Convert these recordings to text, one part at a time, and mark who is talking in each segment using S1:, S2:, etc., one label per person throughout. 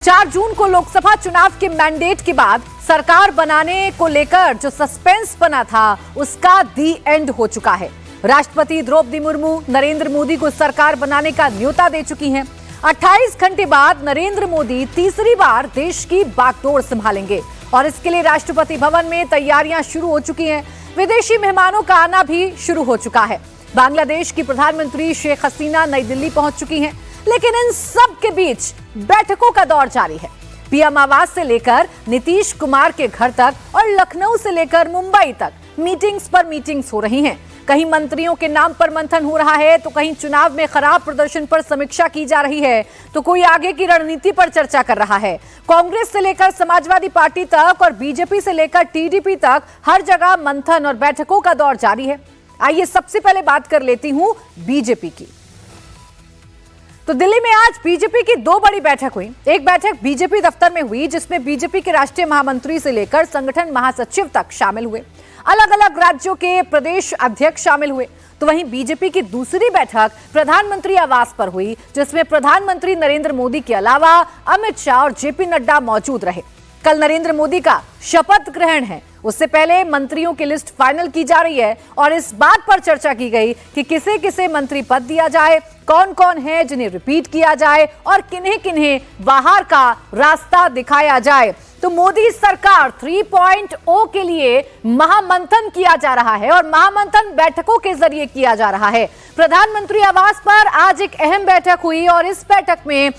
S1: 4 जून को लोकसभा चुनाव के मैंडेट के बाद सरकार बनाने को लेकर जो सस्पेंस बना था उसका दी एंड हो चुका है। राष्ट्रपति द्रौपदी मुर्मू नरेंद्र मोदी को सरकार बनाने का न्योता दे चुकी हैं। 28 घंटे बाद नरेंद्र मोदी तीसरी बार देश की बागडोर संभालेंगे और इसके लिए राष्ट्रपति भवन में तैयारियां शुरू हो चुकी हैं। विदेशी मेहमानों का आना भी शुरू हो चुका है। बांग्लादेश की प्रधानमंत्री शेख हसीना नई दिल्ली पहुंच चुकी हैं, लेकिन इन सब के बीच बैठकों का दौर जारी है। पीएम आवास से लेकर नीतीश कुमार के घर तक और लखनऊ से लेकर मुंबई तक मीटिंग्स पर मीटिंग्स हो रही हैं। कहीं मंत्रियों के नाम पर मंथन हो रहा है, तो कहीं चुनाव में खराब प्रदर्शन पर समीक्षा की जा रही है, तो कोई आगे की रणनीति पर चर्चा कर रहा है। कांग्रेस से लेकर समाजवादी पार्टी तक और बीजेपी से लेकर टीडीपी तक हर जगह मंथन और बैठकों का दौर जारी है। आइए सबसे पहले बात कर लेती हूं बीजेपी की। तो दिल्ली में आज बीजेपी की 2 बड़ी बैठक हुई। एक बैठक बीजेपी दफ्तर में हुई, जिसमें बीजेपी के राष्ट्रीय महामंत्री से लेकर संगठन महासचिव तक शामिल हुए। अलग अलग राज्यों के प्रदेश अध्यक्ष शामिल हुए। तो वहीं बीजेपी की दूसरी बैठक प्रधानमंत्री आवास पर हुई, जिसमें प्रधानमंत्री नरेंद्र मोदी के अलावा अमित शाह और जेपी नड्डा मौजूद रहे। कल नरेंद्र मोदी का शपथ ग्रहण है। उससे पहले मंत्रियों की लिस्ट फाइनल की जा रही है और इस बात पर चर्चा की गई कि किसे किसे मंत्री पद दिया जाए, कौन कौन है जिन्हें रिपीट किया जाए और किन्हें किन्हें बाहर का रास्ता दिखाया जाए। तो मोदी सरकार 3.0 के लिए महामंथन किया जा रहा है और महामंथन बैठकों के जरिए किया जा रहा है। प्रधानमंत्री आवास पर आज एक अहम बैठक हुई और इस बैठक में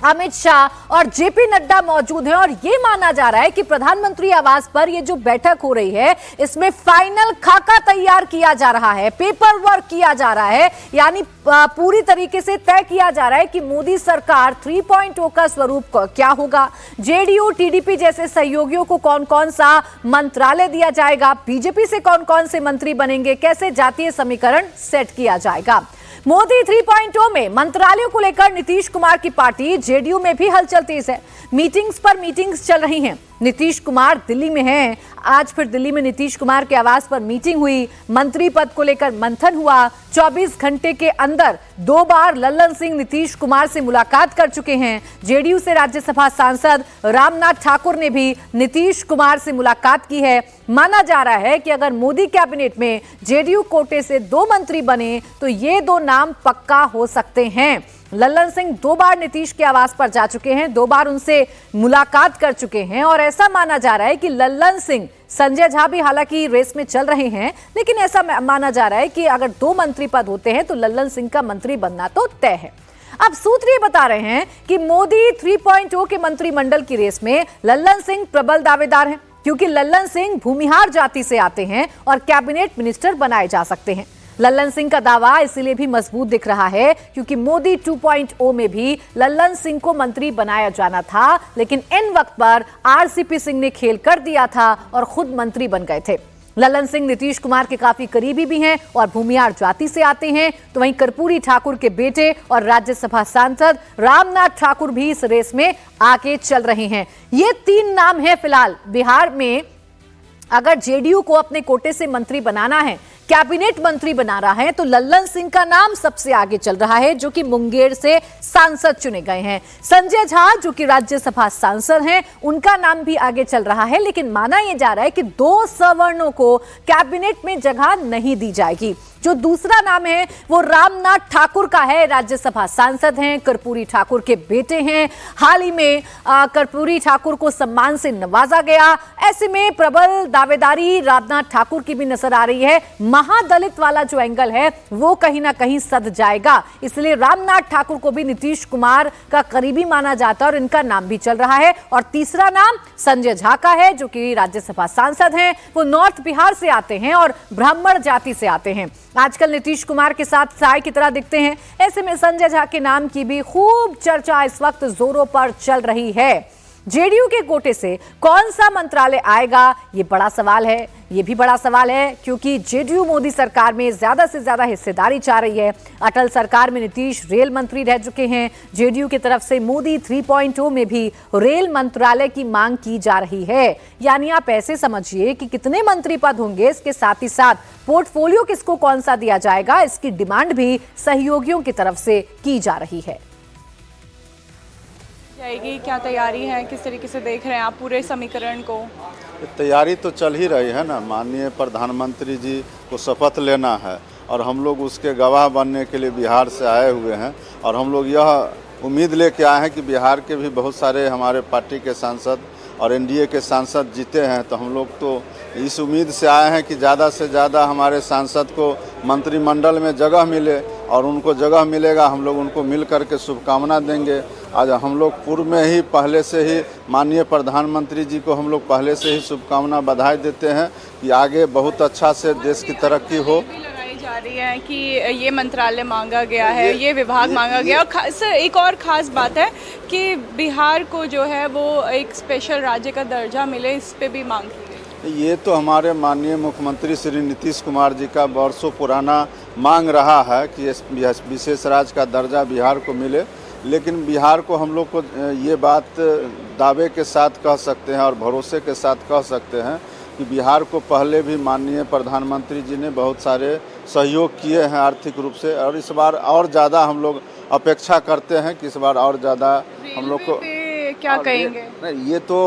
S1: अमित शाह और जेपी नड्डा मौजूद हैं और ये माना जा रहा है कि प्रधानमंत्री आवास पर ये जो बैठक हो रही है, इसमें फाइनल खाका तैयार किया जा रहा है, पेपर वर्क किया जा रहा है, यानी पूरी तरीके से तय किया जा रहा है कि मोदी सरकार 3.0 का स्वरूप क्या होगा, जेडीयू टीडीपी जैसे सहयोगियों को कौन कौन सा मंत्रालय दिया जाएगा, बीजेपी से कौन कौन से मंत्री बनेंगे, कैसे जातीय समीकरण सेट किया जाएगा। मोदी 3.0 में मंत्रालयों को लेकर नीतीश कुमार की पार्टी जेडीयू में भी हलचल तेज है। मीटिंग्स पर मीटिंग्स चल रही हैं। नीतीश कुमार दिल्ली में हैं। आज फिर दिल्ली में नीतीश कुमार के आवास पर मीटिंग हुई, मंत्री पद को लेकर मंथन हुआ। 24 घंटे के अंदर 2 बार लल्लन सिंह नीतीश कुमार से मुलाकात कर चुके हैं। जेडीयू से राज्यसभा सांसद रामनाथ ठाकुर ने भी नीतीश कुमार से मुलाकात की है। माना जा रहा है कि अगर मोदी कैबिनेट में जेडीयू कोटे से 2 मंत्री बने तो ये 2 नाम पक्का हो सकते हैं। लल्लन सिंह 2 बार नीतीश के आवास पर जा चुके हैं, 2 बार उनसे मुलाकात कर चुके हैं और ऐसा माना जा रहा है कि लल्लन सिंह, संजय झा भी हालांकि रेस में चल रहे हैं, लेकिन ऐसा माना जा रहा है कि अगर 2 मंत्री पद होते हैं तो लल्लन सिंह का मंत्री बनना तो तय है। अब सूत्र ये बता रहे हैं कि मोदी 3.0 के मंत्रिमंडल की रेस में लल्लन सिंह प्रबल दावेदार हैं, क्योंकि लल्लन सिंह भूमिहार जाति से आते हैं और कैबिनेट मिनिस्टर बनाए जा सकते हैं। लल्लन सिंह का दावा इसलिए भी मजबूत दिख रहा है क्योंकि मोदी 2.0 में भी लल्लन सिंह को मंत्री बनाया जाना था, लेकिन इन वक्त पर आरसीपी सिंह ने खेल कर दिया था और खुद मंत्री बन गए थे। लल्लन सिंह नीतीश कुमार के काफी करीबी भी हैं और भूमिहार जाति से आते हैं। तो वहीं कर्पूरी ठाकुर के बेटे और राज्यसभा सांसद रामनाथ ठाकुर भी इस रेस में आगे चल रहे हैं। ये 3 नाम हैं फिलहाल बिहार में। अगर जेडीयू को अपने कोटे से मंत्री बनाना है, कैबिनेट मंत्री बना रहा है, तो लल्लन सिंह का नाम सबसे आगे चल रहा है, जो कि मुंगेर से सांसद चुने गए हैं। संजय झा जो कि राज्यसभा सांसद हैं, उनका नाम भी आगे चल रहा है, लेकिन माना यह जा रहा है कि 2 सवर्णों को कैबिनेट में जगह नहीं दी जाएगी। जो दूसरा नाम है वो रामनाथ ठाकुर का है, राज्यसभा सांसद हैं, कर्पूरी ठाकुर के बेटे हैं। हाल ही में कर्पूरी ठाकुर को सम्मान से नवाजा गया। ऐसे में प्रबल दावेदारी रामनाथ ठाकुर की भी नजर आ रही है। महादलित वाला जो एंगल है वो कहीं ना कहीं सध जाएगा, इसलिए रामनाथ ठाकुर को भी नीतीश कुमार का करीबी माना जाता है और इनका नाम भी चल रहा है। और तीसरा नाम संजय झा का है, जो कि राज्यसभा सांसद हैं। वो नॉर्थ बिहार से आते हैं और ब्राह्मण जाति से आते हैं। आजकल नीतीश कुमार के साथ साय की तरह दिखते हैं। ऐसे में संजय झा के नाम की भी खूब चर्चा इस वक्त जोरों पर चल रही है। जेडीयू के कोटे से कौन सा मंत्रालय आएगा, ये बड़ा सवाल है। ये भी बड़ा सवाल है क्योंकि जेडीयू मोदी सरकार में ज्यादा से ज्यादा हिस्सेदारी चाह रही है। अटल सरकार में नीतीश रेल मंत्री रह चुके हैं। जेडीयू की तरफ से मोदी 3.0 में भी रेल मंत्रालय की मांग की जा रही है। यानी आप ऐसे समझिए कि कितने मंत्री पद होंगे, इसके साथ ही साथ पोर्टफोलियो किसको कौन सा दिया जाएगा, इसकी डिमांड भी सहयोगियों की तरफ से की जा रही है।
S2: जाएगी, क्या तैयारी है, किस तरीके से देख रहे हैं आप पूरे समीकरण को?
S3: तैयारी तो चल ही रही है ना। माननीय प्रधानमंत्री जी को शपथ लेना है और हम लोग उसके गवाह बनने के लिए बिहार से आए हुए हैं। और हम लोग यह उम्मीद लेके आए हैं कि बिहार के भी बहुत सारे हमारे पार्टी के सांसद और एनडीए के सांसद जीते हैं, तो हम लोग तो इस उम्मीद से आए हैं कि ज़्यादा से ज़्यादा हमारे सांसद को मंत्रिमंडल में जगह मिले, और उनको जगह मिलेगा हम लोग उनको मिल कर के शुभकामना देंगे। आज हम लोग पूर्व में ही पहले से ही माननीय प्रधानमंत्री जी को हम लोग पहले से ही शुभकामना बधाई देते हैं कि आगे बहुत अच्छा से देश की तरक्की हो।
S2: जा रही है कि ये मंत्रालय मांगा गया है, ये विभाग मांगा गया। और सर एक और ख़ास बात है कि बिहार को जो है वो एक स्पेशल राज्य का दर्जा मिले, इस पे भी मांग है।
S3: ये तो हमारे माननीय मुख्यमंत्री श्री नीतीश कुमार जी का वर्षों पुराना मांग रहा है कि विशेष राज्य का दर्जा बिहार को मिले। लेकिन बिहार को हम लोग को ये बात दावे के साथ कह सकते हैं और भरोसे के साथ कह सकते हैं कि बिहार को पहले भी माननीय प्रधानमंत्री जी ने बहुत सारे सहयोग किए हैं आर्थिक रूप से, और इस बार और ज़्यादा हम लोग अपेक्षा करते हैं कि इस बार और ज़्यादा हम लोग को
S2: क्या कहेंगे?
S3: ये तो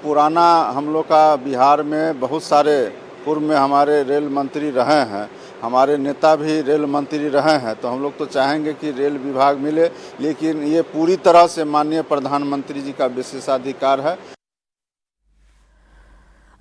S3: पुराना हम लोग का बिहार में बहुत सारे पूर्व में हमारे रेल मंत्री रहे हैं, हमारे नेता भी रेल मंत्री रहे हैं, तो हम लोग तो चाहेंगे कि रेल विभाग मिले। लेकिन ये पूरी तरह से माननीय प्रधानमंत्री जी का विशेषाधिकार है।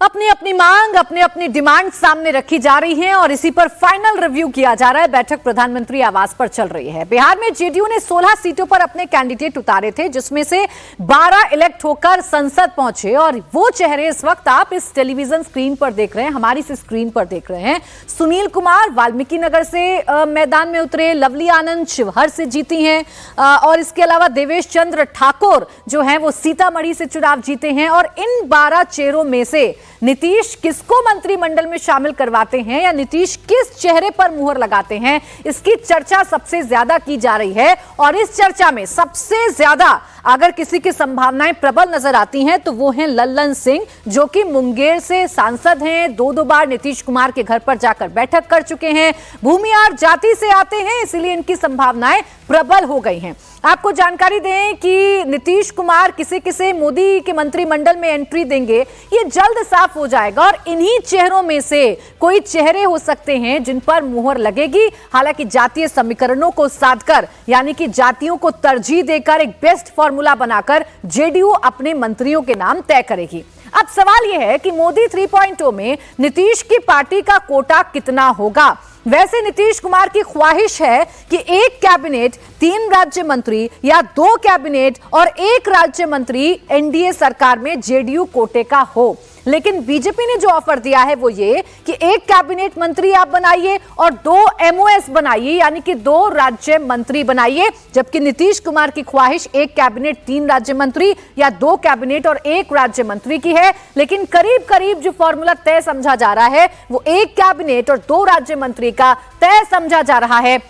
S1: अपनी अपनी मांग, अपनी अपनी डिमांड सामने रखी जा रही है और इसी पर फाइनल रिव्यू किया जा रहा है। बैठक प्रधानमंत्री आवास पर चल रही है। बिहार में जेडीयू ने 16 सीटों पर अपने कैंडिडेट उतारे थे, जिसमें से 12 इलेक्ट होकर संसद पहुंचे। और वो चेहरे इस वक्त आप इस टेलीविजन स्क्रीन पर देख रहे हैं, हमारी इस स्क्रीन पर देख रहे हैं। सुनील कुमार वाल्मीकि नगर से मैदान में उतरे, लवली आनंद शिवहर से जीती हैं, और इसके अलावा देवेश चंद्र ठाकुर जो है वो सीतामढ़ी से चुनाव जीते हैं। और इन 12 चेहरों में से नीतीश किसको मंत्रिमंडल में शामिल करवाते हैं या नीतीश किस चेहरे पर मुहर लगाते हैं, इसकी चर्चा सबसे ज्यादा की जा रही है। और इस चर्चा में सबसे ज्यादा अगर किसी की संभावनाएं प्रबल नजर आती हैं तो वो हैं लल्लन सिंह, जो कि मुंगेर से सांसद हैं, 2 बार नीतीश कुमार के घर पर जाकर बैठक कर चुके हैं, भूमिहार जाति से आते हैं, इसलिए इनकी संभावनाएं प्रबल हो गई हैं। आपको जानकारी दें कि नीतीश कुमार किसे किसे मोदी के मंत्रिमंडल में एंट्री देंगे ये जल्द साफ हो जाएगा, और इन्हीं चेहरों में से कोई चेहरे हो सकते हैं जिन पर मुहर लगेगी। हालांकि जातीय समीकरणों को साधकर, यानी कि जातियों को तरजीह देकर एक बेस्ट फॉर्मूला बनाकर जेडीयू अपने मंत्रियों के नाम तय करेगी। अब सवाल यह है कि मोदी 3.0 में नीतीश की पार्टी का कोटा कितना होगा। वैसे नीतीश कुमार की ख्वाहिश है कि 1 कैबिनेट 3 राज्य मंत्री या 2 कैबिनेट और 1 राज्य मंत्री एनडीए सरकार में जेडीयू कोटे का हो। लेकिन बीजेपी ने जो ऑफर दिया है वो ये कि 1 कैबिनेट मंत्री आप बनाइए और 2 एमओएस बनाइए, यानी कि 2 राज्य मंत्री बनाइए। जबकि नीतीश कुमार की ख्वाहिश 1 कैबिनेट 3 राज्य मंत्री या 2 कैबिनेट और 1 राज्य मंत्री की है। लेकिन करीब करीब जो फॉर्मूला तय समझा जा रहा है वो 1 कैबिनेट और 2 राज्य मंत्री का तय समझा जा रहा है।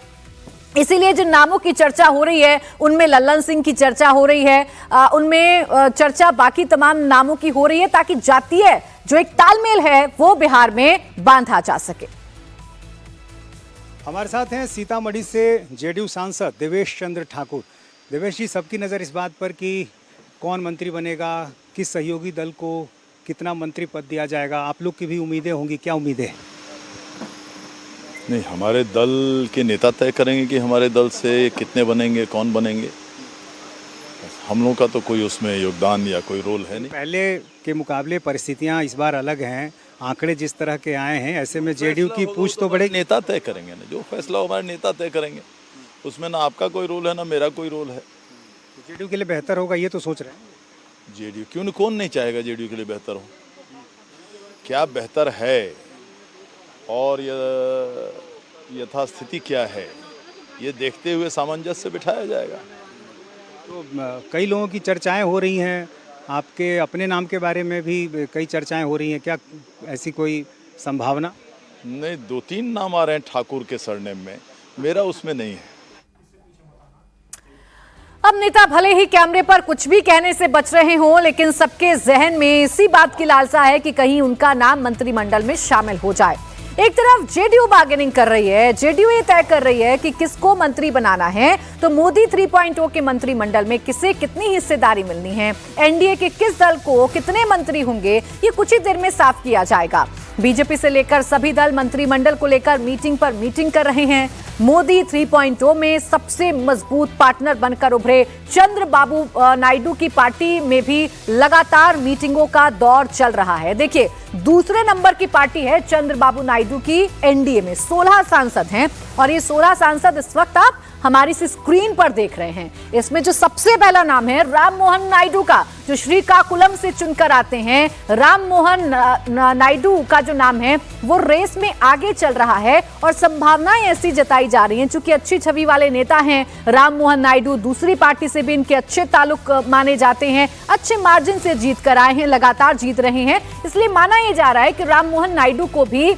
S1: इसीलिए जिन नामों की चर्चा हो रही है उनमें लल्लन सिंह की चर्चा हो रही है, उनमें चर्चा बाकी तमाम नामों की हो रही है, ताकि जातीय जो एक तालमेल है वो बिहार में बांधा जा सके।
S4: हमारे साथ हैं सीतामढ़ी से जेडीयू सांसद देवेश चंद्र ठाकुर। देवेश जी, सबकी नज़र इस बात पर कि कौन मंत्री बनेगा, किस सहयोगी दल को कितना मंत्री पद दिया जाएगा, आप लोग की भी उम्मीदें होंगी, क्या उम्मीदें?
S5: नहीं, हमारे दल के नेता तय करेंगे कि हमारे दल से कितने बनेंगे, कौन बनेंगे। हम लोग का तो कोई उसमें योगदान या कोई रोल है नहीं।
S4: पहले के मुकाबले परिस्थितियां इस बार अलग हैं, आंकड़े जिस तरह के आए हैं, ऐसे में जेडीयू की पूछ तो बड़े।
S5: नेता तय करेंगे ना, जो फैसला हमारे नेता तय करेंगे, उसमें ना आपका कोई रोल है ना मेरा कोई रोल है।
S4: जेडीयू के लिए बेहतर होगा ये तो सोच रहे हैं।
S5: जेडीयू क्यों नहीं, कौन नहीं चाहेगा जेडीयू के लिए बेहतर हो। क्या बेहतर है और यथास्थिति क्या है, ये देखते हुए सामंजस्य बिठाया जाएगा।
S4: तो कई लोगों की चर्चाएं हो रही हैं, आपके अपने नाम के बारे में भी कई चर्चाएं हो रही हैं, क्या ऐसी कोई संभावना?
S5: नहीं, 2-3 नाम आ रहे हैं ठाकुर के सरनेम में, मेरा उसमें नहीं है।
S1: अब नेता भले ही कैमरे पर कुछ भी कहने से बच रहे हों, लेकिन सबके जहन में इसी बात की लालसा है कि कहीं उनका नाम मंत्रिमंडल में शामिल हो जाए। एक तरफ जेडीयू बार्गेनिंग कर रही है, जेडीयू ये तय कर रही है कि किसको मंत्री बनाना है, तो मोदी 3.0 के मंत्रिमंडल में किसे कितनी हिस्सेदारी मिलनी है, एनडीए के किस दल को कितने मंत्री होंगे, ये कुछ ही देर में साफ किया जाएगा। बीजेपी से लेकर सभी दल मंत्रिमंडल को लेकर मीटिंग पर मीटिंग कर रहे हैं। मोदी 3.0 में सबसे मजबूत पार्टनर बनकर उभरे चंद्रबाबू नायडू की पार्टी में भी लगातार मीटिंगों का दौर चल रहा है। देखिए, दूसरे नंबर की पार्टी है चंद्रबाबू नायडू की एनडीए में 16 सांसद हैं और ये 16 सांसद इस वक्त आप हमारी स्क्रीन पर देख रहे हैं। इसमें जो सबसे पहला नाम है राम मोहन नायडू का, जो श्रीकाकुलम से चुनकर आते हैं। राम मोहन नायडू का जो नाम है वो रेस में आगे चल रहा है और संभावनाएं ऐसी जताई जा रही हैं, चूंकि अच्छी छवि वाले नेता हैं राम मोहन नायडू, दूसरी पार्टी से भी इनके अच्छे ताल्लुक माने जाते हैं, अच्छे मार्जिन से जीत कर आए हैं, लगातार जीत रहे हैं, इसलिए माना यह जा रहा है कि राम मोहन नायडू को भी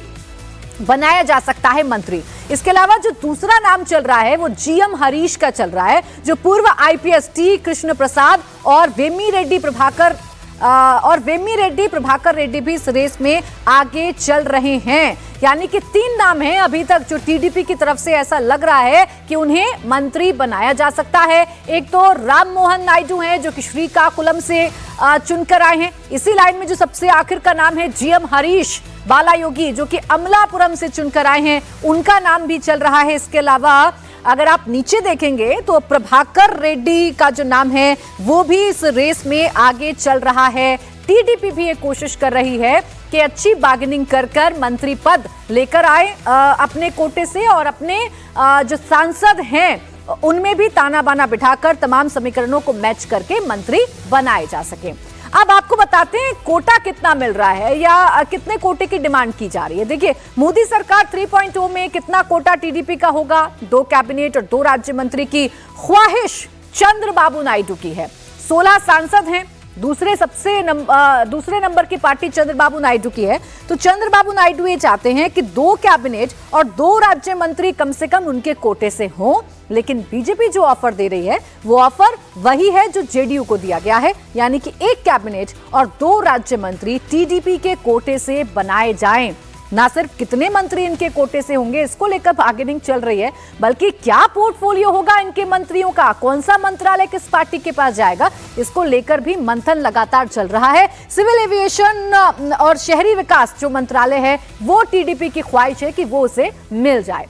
S1: बनाया जा सकता है मंत्री। इसके अलावा जो दूसरा नाम चल रहा है वो जीएम हरीश का चल रहा है, जो पूर्व आईपीएस टी कृष्ण प्रसाद और वेम्मी रेड्डी प्रभाकर रेड्डी भी इस रेस में आगे चल रहे हैं। यानी कि 3 नाम हैं अभी तक जो टीडीपी की तरफ से ऐसा लग रहा है कि उन्हें मंत्री बनाया जा सकता है। एक तो राम मोहन नायडू हैं जो कि श्रीकाकुलम से चुनकर आए हैं। इसी लाइन में जो सबसे आखिर का नाम है जीएम हरीश बालायोगी, जो कि अमलापुरम से चुनकर आए हैं, उनका नाम भी चल रहा है। इसके अलावा अगर आप नीचे देखेंगे तो प्रभाकर रेड्डी का जो नाम है वो भी इस रेस में आगे चल रहा है। टीडीपी भी ये कोशिश कर रही है कि अच्छी बार्गेनिंग कर मंत्री पद लेकर आए अपने कोटे से और अपने जो सांसद हैं उनमें भी ताना बाना बिठाकर तमाम समीकरणों को मैच करके मंत्री बनाए जा सके। अब आपको बताते हैं कोटा कितना मिल रहा है या कितने कोटे की डिमांड की जा रही है। देखिए, मोदी सरकार 3.0 में कितना कोटा टीडीपी का होगा, 2 कैबिनेट और 2 राज्य मंत्री की ख्वाहिश चंद्रबाबू नायडू की है। 16 सांसद हैं, दूसरे नंबर की पार्टी चंद्रबाबू नायडू की है, तो चंद्रबाबू नायडू ये चाहते हैं कि 2 कैबिनेट और 2 राज्य मंत्री कम से कम उनके कोटे से हों। लेकिन बीजेपी जो ऑफर दे रही है वो ऑफर वही है जो जेडीयू को दिया गया है, यानी कि 1 कैबिनेट और 2 राज्य मंत्री टीडीपी के कोटे से बनाए जाएं। ना सिर्फ कितने मंत्री इनके कोटे से होंगे इसको लेकर बार्गेनिंग चल रही है, बल्कि क्या पोर्टफोलियो होगा इनके मंत्रियों का, कौन सा मंत्रालय किस पार्टी के पास जाएगा, इसको लेकर भी मंथन लगातार चल रहा है। सिविल एविएशन और शहरी विकास जो मंत्रालय है वो टीडीपी की ख्वाहिश है कि वो उसे मिल जाए।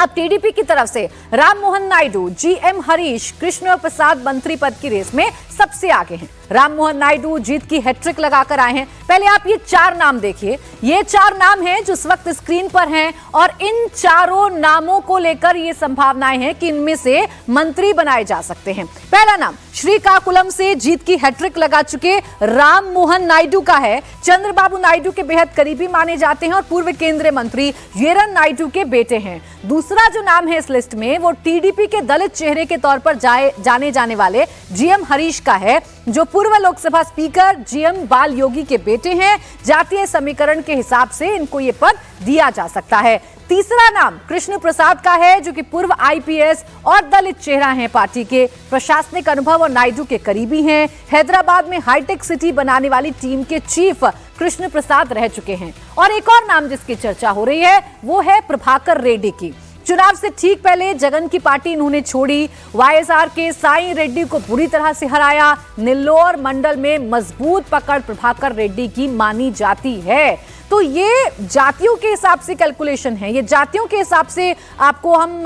S1: अब टीडीपी की तरफ से राम मोहन नायडू, जीएम हरीश, कृष्ण प्रसाद मंत्री पद की रेस में सबसे आगे हैं। राम मोहन नायडू जीत की हैट्रिक लगाकर आए हैं। पहले आप ये 4 नाम देखिए, ये 4 नाम हैं जो इस वक्त स्क्रीन पर हैं और इन चारों नामों को लेकर ये संभावनाएं हैं कि इनमें से मंत्री बनाए जा सकते हैं। पहला नाम श्रीकाकुलम से जीत की हैट्रिक लगा चुके राम मोहन नायडू का है। चंद्रबाबू नायडू के बेहद करीबी माने जाते हैं और पूर्व केंद्रीय मंत्री वीरन नायडू के बेटे हैं। दूसरा जो नाम है इस लिस्ट में वो टीडीपी के दलित चेहरे के तौर पर जाने जाने वाले जीएम हरीश का है, जो पूर्व लोकसभा स्पीकर जीएम बाल योगी के बेटे हैं। जातीय समीकरण के हिसाब से इनको ये पद दिया जा सकता है। तीसरा नाम कृष्ण प्रसाद का है, जो कि पूर्व आईपीएस और दलित चेहरा हैं पार्टी के, प्रशासनिक अनुभव और नायडू के करीबी हैं। हैदराबाद में हाईटेक सिटी बनाने वाली टीम के चीफ कृष्ण प्रसाद रह चुके हैं। और एक और नाम जिसकी चर्चा हो रही है वो है प्रभाकर रेड्डी की। चुनाव से ठीक पहले जगन की पार्टी इन्होंने छोड़ी, वाईएसआर के साई रेड्डी को बुरी तरह से हराया। नेल्लोर मंडल में मजबूत पकड़ प्रभाकर रेड्डी की मानी जाती है। तो ये जातियों के हिसाब से कैलकुलेशन है, ये जातियों के हिसाब से आपको हम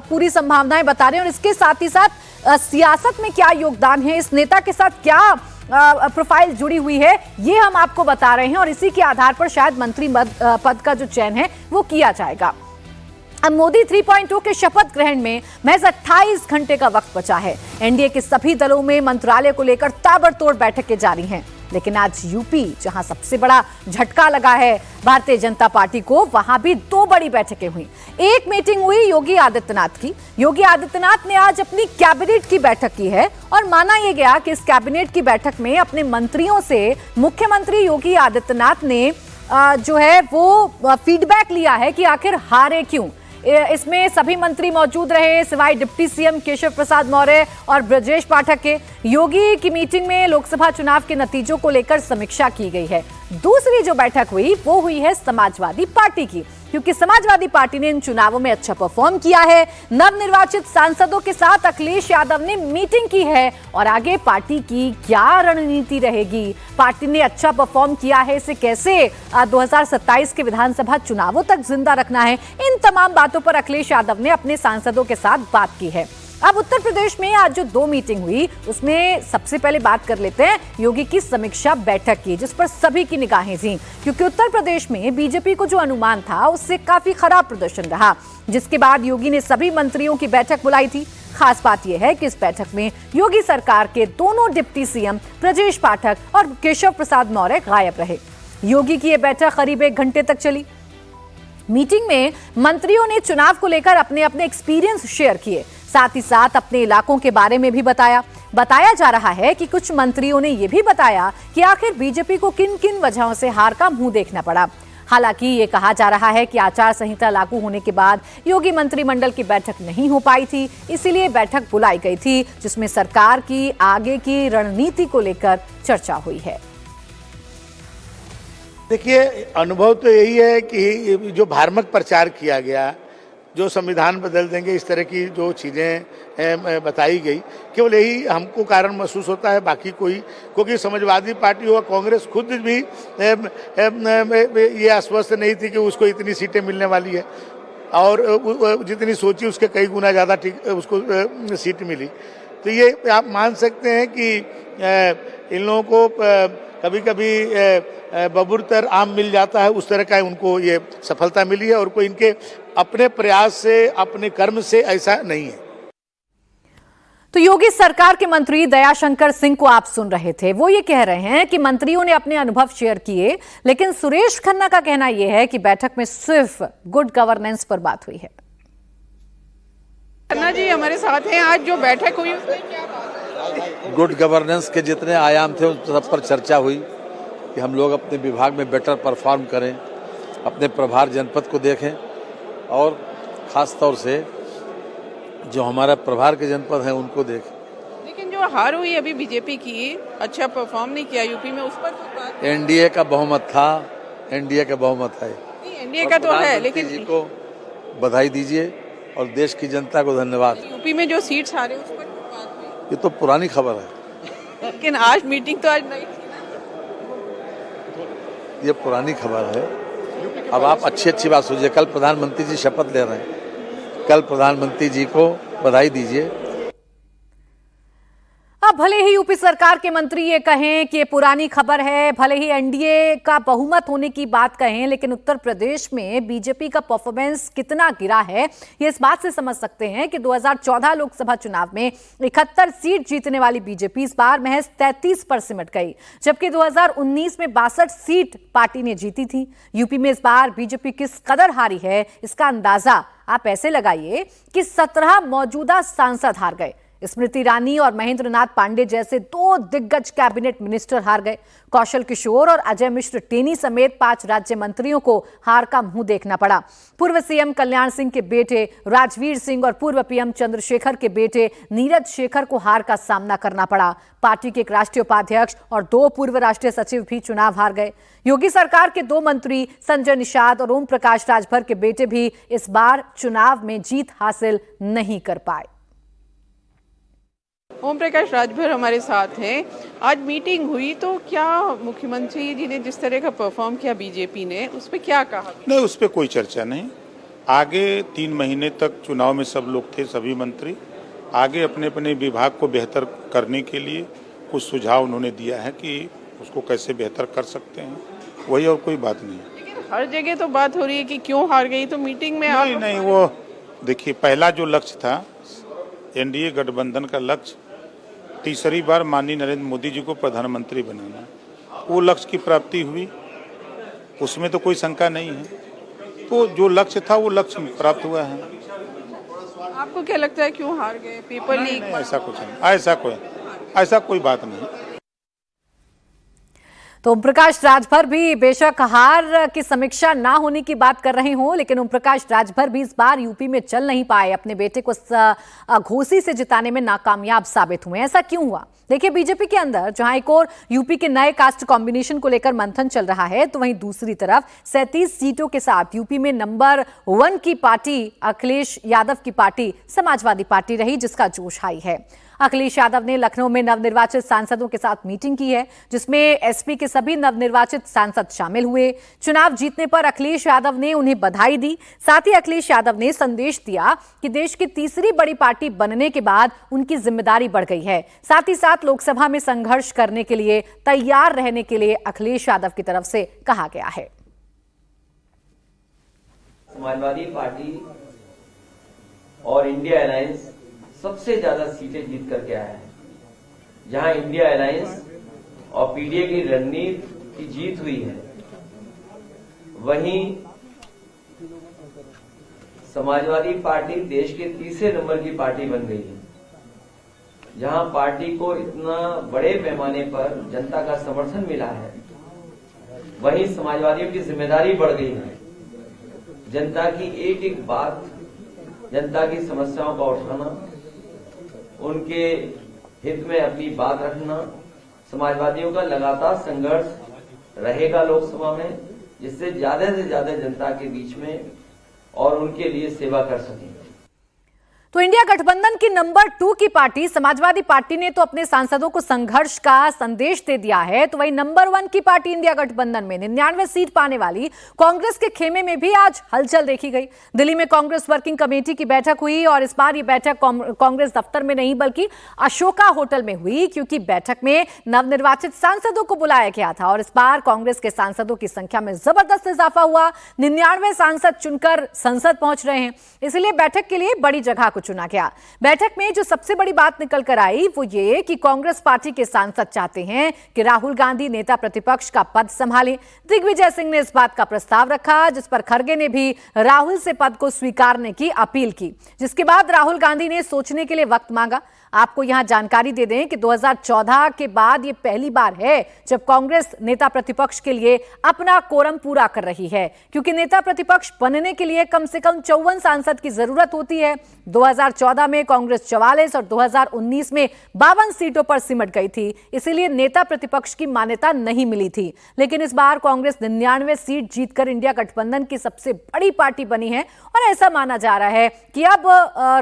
S1: पूरी संभावनाएं बता रहे हैं। और इसके साथ ही साथ सियासत में क्या योगदान है, इस नेता के साथ क्या प्रोफाइल जुड़ी हुई है, ये हम आपको बता रहे हैं। और इसी के आधार पर शायद मंत्री पद का जो चयन है वो किया जाएगा। अब मोदी 3.0 के शपथ ग्रहण में महज 28 घंटे का वक्त बचा है। एनडीए के सभी दलों में मंत्रालय को लेकर ताबड़तोड़ बैठकें जारी हैं। लेकिन आज यूपी, जहां सबसे बड़ा झटका लगा है भारतीय जनता पार्टी को, वहां भी 2 बड़ी बैठकें हुई। एक मीटिंग हुई योगी आदित्यनाथ की। योगी आदित्यनाथ ने आज अपनी कैबिनेट की बैठक की है और माना यह गया कि इस कैबिनेट की बैठक में अपने मंत्रियों से मुख्यमंत्री योगी आदित्यनाथ ने जो है वो फीडबैक लिया है कि आखिर हारे क्यों। इसमें सभी मंत्री मौजूद रहे सिवाय डिप्टी सीएम केशव प्रसाद मौर्य और ब्रजेश पाठक के। योगी की मीटिंग में लोकसभा चुनाव के नतीजों को लेकर समीक्षा की गई है। दूसरी जो बैठक हुई वो हुई है समाजवादी पार्टी की, क्योंकि समाजवादी पार्टी ने इन चुनावों में अच्छा परफॉर्म किया है। नवनिर्वाचित सांसदों के साथ अखिलेश यादव ने मीटिंग की है और आगे पार्टी की क्या रणनीति रहेगी, पार्टी ने अच्छा परफॉर्म किया है, इसे कैसे 2027 के विधानसभा चुनावों तक जिंदा रखना है, इन तमाम बातों पर अखिलेश यादव ने अपने सांसदों के साथ बात की है। अब उत्तर प्रदेश में आज जो 2 मीटिंग हुई उसमें सबसे पहले बात कर लेते हैं योगी की समीक्षा बैठक की, जिस पर सभी की निगाहें थीं, क्योंकि उत्तर प्रदेश में बीजेपी को जो अनुमान था उससे काफी खराब प्रदर्शन रहा, जिसके बाद योगी ने सभी मंत्रियों की बैठक बुलाई थी। खास बात यह है कि इस बैठक में योगी सरकार के दोनों डिप्टी सीएम ब्रजेश पाठक और केशव प्रसाद मौर्य गायब रहे। योगी की यह बैठक करीब 1 घंटे तक चली। मीटिंग में मंत्रियों ने चुनाव को लेकर अपने अपने एक्सपीरियंस शेयर किए, साथ ही साथ अपने इलाकों के बारे में भी बताया जा रहा है कि कुछ मंत्रियों ने यह भी बताया कि आखिर बीजेपी को किन किन वजहों से हार का मुंह देखना पड़ा। हालांकि ये कहा जा रहा है कि आचार संहिता लागू होने के बाद योगी मंत्रिमंडल की बैठक नहीं हो पाई थी, इसीलिए बैठक बुलाई गई थी, जिसमें सरकार की आगे की रणनीति को लेकर चर्चा हुई है।
S6: देखिए, अनुभव तो यही है कि जो भ्रामक प्रचार किया गया, जो संविधान बदल देंगे, इस तरह की जो चीज़ें बताई गई, केवल यही हमको कारण महसूस होता है, बाकी कोई, क्योंकि समाजवादी पार्टी और कांग्रेस खुद भी ये आश्वस्त नहीं थी कि उसको इतनी सीटें मिलने वाली है, और जितनी सोची उसके कई गुना ज़्यादा उसको सीट मिली। तो ये आप मान सकते हैं कि इन लोगों को कभी कभी बबूरतर आम मिल जाता है, उस तरह का उनको ये सफलता मिली है, और कोई इनके अपने प्रयास से, अपने कर्म से ऐसा नहीं है।
S1: तो योगी सरकार के मंत्री दयाशंकर सिंह को आप सुन रहे थे, वो ये कह रहे हैं कि मंत्रियों ने अपने अनुभव शेयर किए, लेकिन सुरेश खन्ना का कहना यह है कि बैठक में सिर्फ गुड गवर्नेंस पर बात हुई है।
S7: खन्ना जी हमारे साथ हैं। आज जो बैठक हुई उसमें क्या बात है?
S8: गुड गवर्नेंस के जितने आयाम थे उन सब पर चर्चा हुई कि हम लोग अपने विभाग में बेटर परफॉर्म करें, अपने प्रभार जनपद को देखें, और ख़ास तौर से जो हमारा प्रभार के जनपद हैं उनको देखें।
S7: लेकिन जो हार हुई अभी बीजेपी की, अच्छा परफॉर्म नहीं किया यूपी में, उस पर कुछ बात?
S8: एनडीए का बहुमत था, एनडीए का बहुमत है।
S7: एनडीए का तो है, लेकिन
S8: जी को बधाई दीजिए और देश की जनता को धन्यवाद।
S7: यूपी में जो सीट्स हारे उस पर कुछ बात हुई?
S8: ये तो पुरानी खबर है।
S7: लेकिन आज मीटिंग तो आज नहीं थी ना।
S8: ये पुरानी खबर है। अब आप अच्छी बात सोचिए, कल प्रधानमंत्री जी शपथ ले रहे हैं, कल प्रधानमंत्री जी को बधाई दीजिए।
S1: अब भले ही यूपी सरकार के मंत्री ये कहें कि ये पुरानी खबर है, भले ही एनडीए का बहुमत होने की बात कहें, लेकिन उत्तर प्रदेश में बीजेपी का परफॉर्मेंस कितना गिरा है ये इस बात से समझ सकते हैं कि 2014 लोकसभा चुनाव में 71 सीट जीतने वाली बीजेपी इस बार महज 33 पर सिमट गई, जबकि 2019 में 62 सीट पार्टी ने जीती थी। यूपी में इस बार बीजेपी किस कदर हारी है इसका अंदाजा आप ऐसे लगाइए कि 17 मौजूदा सांसद हार गए। स्मृति ईरानी और महेंद्र नाथ पांडे जैसे 2 दिग्गज कैबिनेट मिनिस्टर हार गए। कौशल किशोर और अजय मिश्र टेनी समेत 5 राज्य मंत्रियों को हार का मुंह देखना पड़ा। पूर्व सीएम कल्याण सिंह के बेटे राजवीर सिंह और पूर्व पीएम चंद्रशेखर के बेटे नीरज शेखर को हार का सामना करना पड़ा। पार्टी के एक राष्ट्रीय उपाध्यक्ष और 2 पूर्व राष्ट्रीय सचिव भी चुनाव हार गए। योगी सरकार के 2 मंत्री संजय निषाद और ओम प्रकाश राजभर के बेटे भी इस बार चुनाव में जीत हासिल नहीं कर पाए।
S7: ओम प्रकाश राजभर हमारे साथ हैं। आज मीटिंग हुई तो क्या मुख्यमंत्री जी ने जिस तरह का परफॉर्म किया बीजेपी ने, उस पर क्या कहा?
S9: नहीं, उस पर कोई चर्चा नहीं। आगे 3 महीने तक चुनाव में सब लोग थे, सभी मंत्री आगे अपने अपने विभाग को बेहतर करने के लिए कुछ सुझाव उन्होंने दिया है कि उसको कैसे बेहतर कर सकते हैं, वही, और कोई बात नहीं।
S7: लेकिन हर जगह तो बात हो रही है कि क्यों हार गई, तो मीटिंग में
S9: नहीं, वो देखिए, पहला जो लक्ष्य था एनडीए गठबंधन का लक्ष्य, तीसरी बार माननीय नरेंद्र मोदी जी को प्रधानमंत्री बनाना, वो लक्ष्य की प्राप्ति हुई, उसमें तो कोई शंका नहीं है। तो जो लक्ष्य था वो लक्ष्य प्राप्त हुआ है।
S7: आपको क्या लगता है क्यों हार गए? Paper leak?
S9: ऐसा कुछ नहीं, ऐसा कोई बात नहीं।
S1: तो ओम प्रकाश राजभर भी बेशक हार की समीक्षा ना होने की बात कर रहे हों, लेकिन ओम प्रकाश राजभर भी इस बार यूपी में चल नहीं पाए, अपने बेटे को घोसी से जिताने में नाकामयाब साबित हुए। ऐसा क्यों हुआ? देखिए, बीजेपी के अंदर जहां एक और यूपी के नए कास्ट कॉम्बिनेशन को लेकर मंथन चल रहा है, तो वहीं दूसरी तरफ 37 सीटों के साथ यूपी में नंबर 1 की पार्टी अखिलेश यादव की पार्टी समाजवादी पार्टी रही, जिसका जोश हाई है। अखिलेश यादव ने लखनऊ में नवनिर्वाचित सांसदों के साथ मीटिंग की है, जिसमें एसपी के सभी नवनिर्वाचित सांसद शामिल हुए। चुनाव जीतने पर अखिलेश यादव ने उन्हें बधाई दी। साथ ही अखिलेश यादव ने संदेश दिया कि देश की तीसरी बड़ी पार्टी बनने के बाद उनकी जिम्मेदारी बढ़ गई है। साथ ही साथ लोकसभा में संघर्ष करने के लिए तैयार रहने के लिए अखिलेश यादव की तरफ से कहा गया है।
S10: समाजवादी पार्टी और इंडिया अलायंस सबसे ज्यादा सीटें जीत करके आया है। जहां इंडिया अलायंस और पीडीए की रणनीति की जीत हुई है, वहीं समाजवादी पार्टी देश के तीसरे नंबर की पार्टी बन गई है। जहां पार्टी को इतना बड़े पैमाने पर जनता का समर्थन मिला है, वहीं समाजवादियों की जिम्मेदारी बढ़ गई है। जनता की एक एक बात, जनता की समस्याओं का उठाना, उनके हित में अपनी बात रखना। समाजवादियों का लगातार संघर्ष रहेगा लोकसभा में, जिससे ज्यादा से ज्यादा जनता के बीच में और उनके लिए सेवा कर सकें।
S1: तो इंडिया गठबंधन की नंबर 2 की पार्टी समाजवादी पार्टी ने तो अपने सांसदों को संघर्ष का संदेश दे दिया है, तो वहीं नंबर 1 की पार्टी इंडिया गठबंधन में 99 सीट पाने वाली कांग्रेस के खेमे में भी आज हलचल देखी गई। दिल्ली में कांग्रेस वर्किंग कमेटी की बैठक हुई और इस बार ये बैठक कांग्रेस दफ्तर में नहीं बल्कि अशोका होटल में हुई, क्योंकि बैठक में नवनिर्वाचित सांसदों को बुलाया गया था और इस बार कांग्रेस के सांसदों की संख्या में जबरदस्त इजाफा हुआ। 99 सांसद चुनकर संसद पहुंच रहे हैं, इसलिए बैठक के लिए बड़ी जगह चुना गया। बैठक में जो सबसे बड़ी बात निकल कर आई वो ये कि कांग्रेस पार्टी के सांसद चाहते हैं कि राहुल गांधी नेता प्रतिपक्ष का पद संभालें। दिग्विजय सिंह ने इस बात का प्रस्ताव रखा, जिस पर खड़गे ने भी राहुल से पद को स्वीकारने की अपील की, जिसके बाद राहुल गांधी ने सोचने के लिए वक्त मांगा। आपको यहां जानकारी दे दें कि 2014 के बाद ये पहली बार है जब कांग्रेस नेता प्रतिपक्ष के लिए अपना कोरम पूरा कर रही है, क्योंकि नेता प्रतिपक्ष बनने के लिए कम से कम 54 सांसद की जरूरत होती है। 2014 में कांग्रेस 44 और 2019 में 52 सीटों पर सिमट गई थी, इसीलिए नेता प्रतिपक्ष की मान्यता नहीं मिली थी। लेकिन इस बार कांग्रेस 99 सीट जीतकर इंडिया गठबंधन की सबसे बड़ी पार्टी बनी है और ऐसा माना जा रहा है कि अब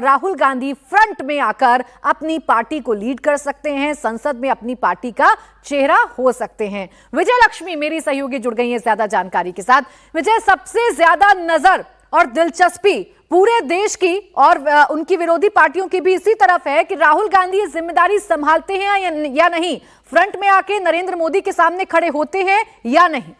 S1: राहुल गांधी फ्रंट में आकर अपनी पार्टी को लीड कर सकते हैं, संसद में अपनी पार्टी का चेहरा हो सकते हैं। विजय लक्ष्मी मेरी सहयोगी जुड़ गई हैं ज्यादा जानकारी के साथ। विजय, सबसे ज्यादा नजर और दिलचस्पी पूरे देश की और उनकी विरोधी पार्टियों की भी इसी तरफ है कि राहुल गांधी ये जिम्मेदारी संभालते हैं या नहीं, फ्रंट में आके नरेंद्र मोदी के सामने खड़े होते हैं या नहीं।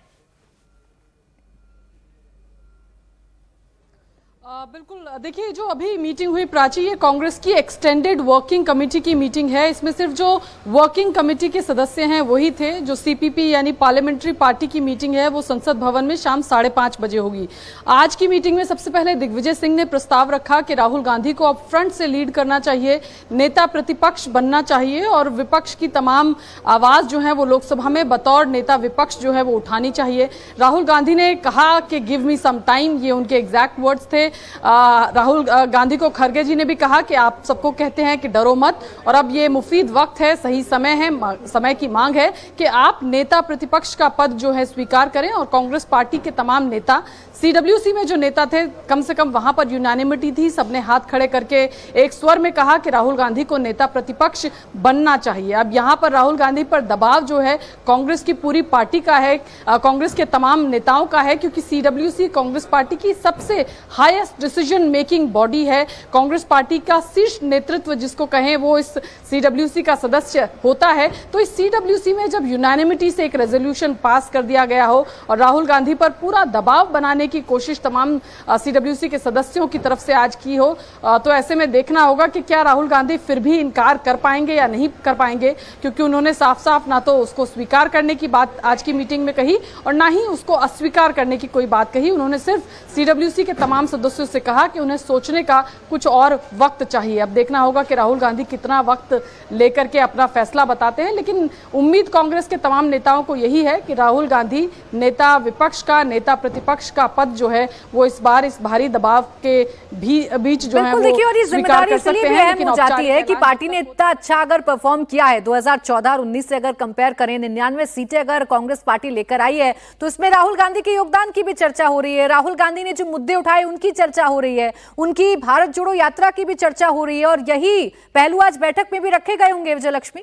S11: बिल्कुल, देखिए जो अभी मीटिंग हुई प्राची, ये कांग्रेस की एक्सटेंडेड वर्किंग कमेटी की मीटिंग है। इसमें सिर्फ जो वर्किंग कमेटी के सदस्य हैं वही थे। जो सीपीपी यानी पार्लियामेंट्री पार्टी की मीटिंग है वो संसद भवन में शाम 5:30 बजे होगी। आज की मीटिंग में सबसे पहले दिग्विजय सिंह ने प्रस्ताव रखा कि राहुल गांधी को अब फ्रंट से लीड करना चाहिए, नेता प्रतिपक्ष बनना चाहिए और विपक्ष की तमाम आवाज जो है वो लोकसभा में बतौर नेता विपक्ष जो है वो उठानी चाहिए। राहुल गांधी ने कहा कि गिव मी सम टाइम, ये उनके एग्जैक्ट वर्ड्स थे। राहुल गांधी को खड़गे जी ने भी कहा कि आप सबको कहते हैं कि डरो मत और अब ये मुफीद वक्त है, सही समय है, समय की मांग है कि आप नेता प्रतिपक्ष का पद जो है स्वीकार करें। और कांग्रेस पार्टी के तमाम नेता, सीडब्ल्यूसी में जो नेता थे, कम से कम वहां पर यूनानिमिटी थी, सबने हाथ खड़े करके एक स्वर में कहा कि राहुल गांधी को नेता प्रतिपक्ष बनना चाहिए। अब यहां पर राहुल गांधी पर दबाव जो है कांग्रेस की पूरी पार्टी का है, कांग्रेस के तमाम नेताओं का है, क्योंकि सीडब्ल्यूसी कांग्रेस पार्टी की सबसे हाईएस्ट डिसीजन मेकिंग बॉडी है। कांग्रेस पार्टी का शीर्ष नेतृत्व जिसको कहें वो इस सीडब्ल्यूसी का सदस्य होता है। तो इस सीडब्ल्यूसी में जब यूनानिमिटी से एक रेजोल्यूशन पास कर दिया गया हो और राहुल गांधी पर पूरा दबाव बनाने की कोशिश तमाम सीडब्ल्यूसी के सदस्यों की तरफ से आज की हो, तो ऐसे में देखना होगा कि क्या राहुल गांधी फिर भी इनकार कर पाएंगे या नहीं कर पाएंगे, क्योंकि उन्होंने साफ साफ ना तो उसको स्वीकार करने की बात आज की मीटिंग में कही और ना ही उसको अस्वीकार करने की कोई बात कही। उन्होंने सिर्फ सीडब्ल्यूसी के तमाम सदस्यों सदस्यों से कहा कि उन्हें सोचने का कुछ और वक्त चाहिए। अब देखना होगा कि राहुल गांधी कितना वक्त लेकर के अपना फैसला बताते हैं, लेकिन उम्मीद कांग्रेस के तमाम नेताओं को यही है कि राहुल गांधी नेता विपक्ष का, नेता प्रतिपक्ष का पद जो है वो इस बार इस भारी दबाव के बीच जो है वो
S1: देखिए, और ये
S11: स्वीकार
S1: जिम्मेदारी
S11: कर
S1: इसलिए
S11: सकते
S1: भी
S11: हैं।
S1: अहम
S11: लेकिन
S1: हो जाती है कि
S11: औपचारिक
S1: पार्टी ने इतना अच्छा अगर परफॉर्म किया है 2014 और 19 से अगर कंपेयर करें, 99 सीटें अगर कांग्रेस पार्टी लेकर आई है, तो इसमें राहुल गांधी के योगदान की भी चर्चा हो रही है। राहुल गांधी ने जो मुद्दे उठाए उनकी चर्चा हो रही है, उनकी भारत जोड़ो यात्रा की भी चर्चा हो रही है, और यही पहलू आज बैठक में भी रखे गए होंगे विजयलक्ष्मी।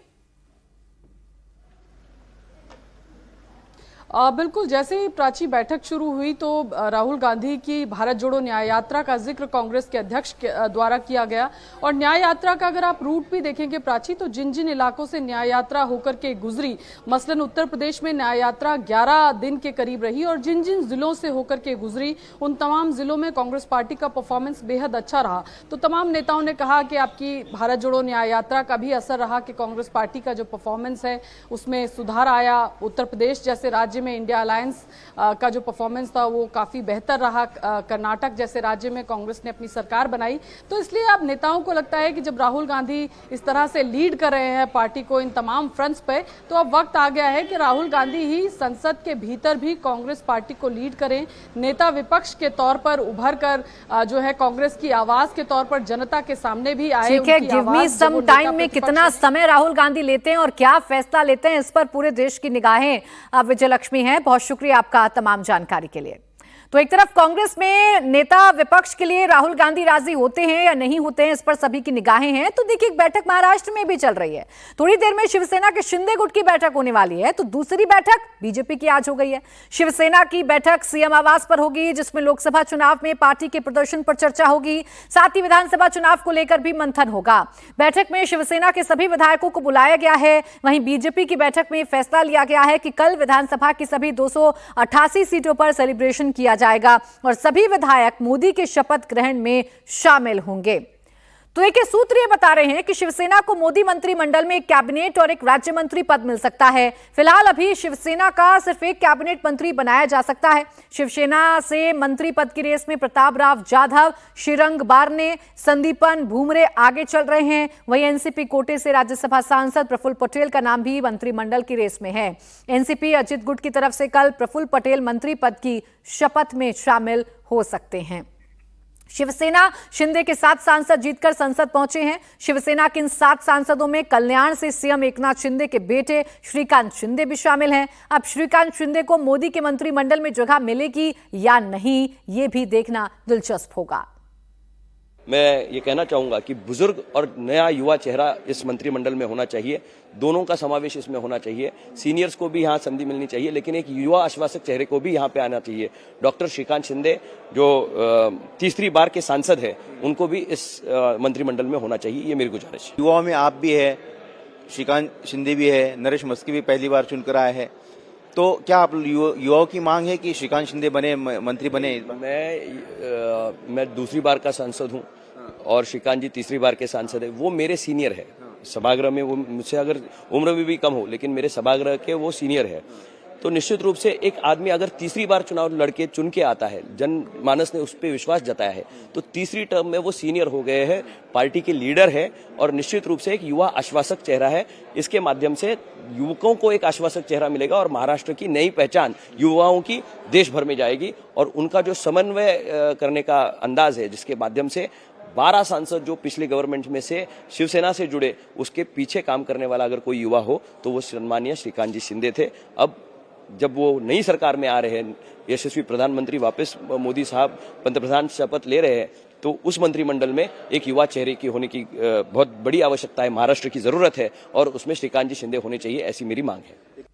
S11: बिल्कुल, जैसे ही प्राची बैठक शुरू हुई तो राहुल गांधी की भारत जोड़ो न्याय यात्रा का जिक्र कांग्रेस के अध्यक्ष द्वारा किया गया। और न्याय यात्रा का अगर आप रूट भी देखेंगे प्राची, तो जिन जिन इलाकों से न्याय यात्रा होकर के गुजरी, मसलन उत्तर प्रदेश में न्याय यात्रा 11 दिन के करीब रही, और जिन जिन जिलों से होकर के गुजरी उन तमाम जिलों में कांग्रेस पार्टी का परफॉर्मेंस बेहद अच्छा रहा। तो तमाम नेताओं ने कहा कि आपकी भारत जोड़ो न्याय यात्रा का भी असर रहा कि कांग्रेस पार्टी का जो परफॉर्मेंस है उसमें सुधार आया। उत्तर प्रदेश जैसे राज्य में इंडिया अलायंस का जो परफॉर्मेंस था वो काफी बेहतर रहा। कर्नाटक जैसे राज्य में कांग्रेस ने अपनी सरकार बनाई। तो इसलिए अब नेताओं को लगता है कि जब राहुल गांधी इस तरह से लीड कर रहे हैं पार्टी को इन तमाम फ्रंट्स पे, तो अब वक्त आ गया है कि राहुल गांधी ही संसद के भीतर भी कांग्रेस पार्टी को लीड करें, नेता विपक्ष के तौर पर उभर कर जो है कांग्रेस की आवाज के तौर पर जनता के सामने भी आए।
S1: ठीक है, गिव मी सम टाइम में कितना समय राहुल गांधी लेते हैं और क्या फैसला लेते हैं, इस पर पूरे देश की निगाहें विजयलक्ष्मी है। बहुत शुक्रिया आपका तमाम जानकारी के लिए। तो एक तरफ कांग्रेस में नेता विपक्ष के लिए राहुल गांधी राजी होते हैं या नहीं होते हैं, इस पर सभी की निगाहें हैं। तो देखिए, एक बैठक महाराष्ट्र में भी चल रही है, थोड़ी देर में शिवसेना के शिंदे गुट की बैठक होने वाली है। तो दूसरी बैठक बीजेपी की आज हो गई है। शिवसेना की बैठक सीएम आवास पर होगी, जिसमें लोकसभा चुनाव में पार्टी के प्रदर्शन पर चर्चा होगी, साथ ही विधानसभा चुनाव को लेकर भी मंथन होगा। बैठक में शिवसेना के सभी विधायकों को बुलाया गया है। वहीं बीजेपी की बैठक में फैसला लिया गया है कि कल विधानसभा की सभी 288 सीटों पर सेलिब्रेशन किया जाएगा और सभी विधायक मोदी के शपथ ग्रहण में शामिल होंगे। तो एक सूत्र ये बता रहे हैं कि शिवसेना को मोदी मंत्रिमंडल में एक कैबिनेट और एक राज्य मंत्री पद मिल सकता है। फिलहाल अभी शिवसेना का सिर्फ एक कैबिनेट मंत्री बनाया जा सकता है। शिवसेना से मंत्री पद की रेस में प्रताप राव जाधव, श्रीरंग बारने, संदीपन भूमरे आगे चल रहे हैं। वहीं एनसीपी कोटे से राज्यसभा सांसद प्रफुल्ल पटेल का नाम भी मंत्रिमंडल की रेस में है। एनसीपी अजित गुट की तरफ से कल प्रफुल्ल पटेल मंत्री पद की शपथ में शामिल हो सकते हैं। शिवसेना शिंदे के 7 सांसद जीतकर संसद पहुंचे हैं। शिवसेना के इन 7 सांसदों में कल्याण से सीएम एकनाथ शिंदे के बेटे श्रीकांत शिंदे भी शामिल हैं। अब श्रीकांत शिंदे को मोदी के मंत्रिमंडल में जगह मिलेगी या नहीं, ये भी देखना दिलचस्प होगा।
S12: मैं ये कहना चाहूंगा कि बुजुर्ग और नया युवा चेहरा इस मंत्रिमंडल में होना चाहिए, दोनों का समावेश इसमें होना चाहिए। सीनियर्स को भी यहाँ संधि मिलनी चाहिए, लेकिन एक युवा आश्वासक चेहरे को भी यहाँ पे आना चाहिए। डॉक्टर श्रीकांत शिंदे जो तीसरी बार के सांसद है, उनको भी इस मंत्रिमंडल में होना चाहिए, ये मेरी गुजारिश है।
S13: युवाओं में आप भी है, श्रीकांत शिंदे भी है, नरेश मस्की भी पहली बार चुनकर आए हैं, तो क्या आप युवाओं की मांग है कि श्रीकांत शिंदे बने मंत्री बने?
S12: मैं दूसरी बार का सांसद हूँ और श्रीकांत जी तीसरी बार के सांसद है। वो मेरे सीनियर है सभागृह में, वो मुझसे अगर उम्र में भी कम हो, लेकिन मेरे सभागृह के वो सीनियर है। तो निश्चित रूप से एक आदमी अगर तीसरी बार चुनाव लड़के चुन के आता है, जनमानस ने उस पर विश्वास जताया है, तो तीसरी टर्म में वो सीनियर हो गए हैं, पार्टी के लीडर है और निश्चित रूप से एक युवा आश्वासक चेहरा है। इसके माध्यम से युवकों को एक आश्वासक चेहरा मिलेगा और महाराष्ट्र की नई पहचान युवाओं की देश भर में जाएगी। और उनका जो समन्वय करने का अंदाज है, जिसके माध्यम से 12 सांसद जो पिछले गवर्नमेंट में से शिवसेना से जुड़े, उसके पीछे काम करने वाला अगर कोई युवा हो तो वो सम्मानीय श्रीकांत जी शिंदे थे। अब जब वो नई सरकार में आ रहे हैं, यशस्वी प्रधानमंत्री वापस मोदी साहब पंतप्रधान शपथ ले रहे हैं, तो उस मंत्रिमंडल में एक युवा चेहरे की होने की बहुत बड़ी आवश्यकता है, महाराष्ट्र की जरूरत है और उसमें श्रीकांत जी शिंदे होने चाहिए, ऐसी मेरी मांग है।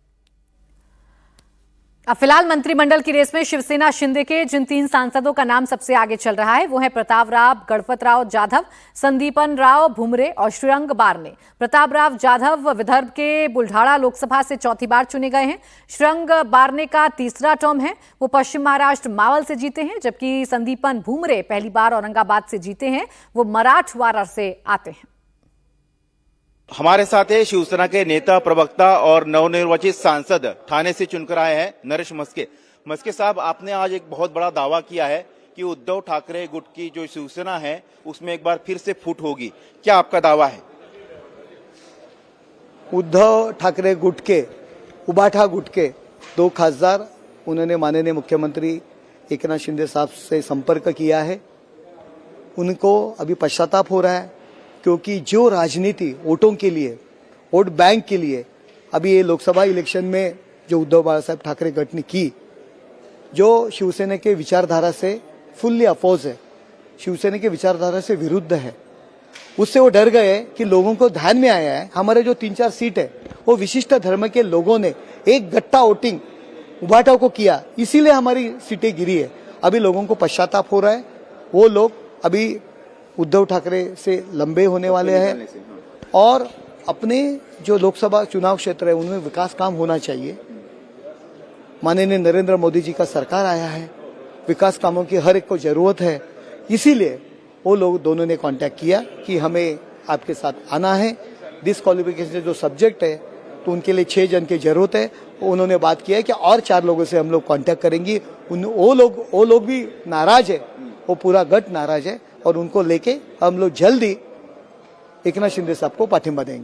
S1: अब फिलहाल मंत्रिमंडल की रेस में शिवसेना शिंदे के जिन 3 सांसदों का नाम सबसे आगे चल रहा है वो है प्रताप राव गणपत राव जाधव, संदीपन राव भुमरे और श्रीरंग बारने। प्रताप राव जाधव विदर्भ के बुल्ढाड़ा लोकसभा से चौथी बार चुने गए हैं। श्रीरंग बारने का तीसरा टर्म है, वो पश्चिम महाराष्ट्र मावल से जीते हैं, जबकि संदीपन भुमरे पहली बार औरंगाबाद से जीते हैं, वो मराठवाड़ा से आते हैं।
S13: हमारे साथ है शिवसेना के नेता, प्रवक्ता और नवनिर्वाचित सांसद ठाणे से चुनकर आए हैं नरेश मस्के। मस्के साहब, आपने आज एक बहुत बड़ा दावा किया है कि उद्धव ठाकरे गुट की जो शिवसेना है उसमें एक बार फिर से फूट होगी, क्या आपका दावा है?
S14: उद्धव ठाकरे गुट के, उबाठा गुट के 2 खासदार, उन्होंने माननीय मुख्यमंत्री एकनाथ शिंदे साहब से संपर्क किया है। उनको अभी पश्चाताप हो रहा है, क्योंकि जो राजनीति वोटों के लिए, वोट बैंक के लिए अभी ये लोकसभा इलेक्शन में जो उद्धव बाला साहब ठाकरे गट ने की, जो शिवसेना के विचारधारा से फुल्ली अपोज है, शिवसेना के विचारधारा से विरुद्ध है, उससे वो डर गए कि लोगों को ध्यान में आया है हमारे जो 3-4 सीट है वो विशिष्ट धर्म के लोगों ने एक गट्टा वोटिंग उबाटा को किया, इसीलिए हमारी सीटें गिरी है। अभी लोगों को पश्चाताप हो रहा है, वो लोग अभी उद्धव ठाकरे से लंबे होने वाले हैं और अपने जो लोकसभा चुनाव क्षेत्र है उनमें विकास काम होना चाहिए। माननीय नरेंद्र मोदी जी का सरकार आया है, विकास कामों की हर एक को जरूरत है, इसीलिए वो लोग दोनों ने कांटेक्ट किया कि हमें आपके साथ आना है। डिस्क्वालिफिकेशन जो सब्जेक्ट है तो उनके लिए 6 जन की जरूरत है। उन्होंने बात किया है कि और 4 लोगों से हम लोग कांटेक्ट करेंगे। वो लोग भी नाराज है, वो पूरा गट नाराज है और उनको लेके हम लोग जल्दी एकनाथ शिंदे साहब को पाठिंबा देंगे।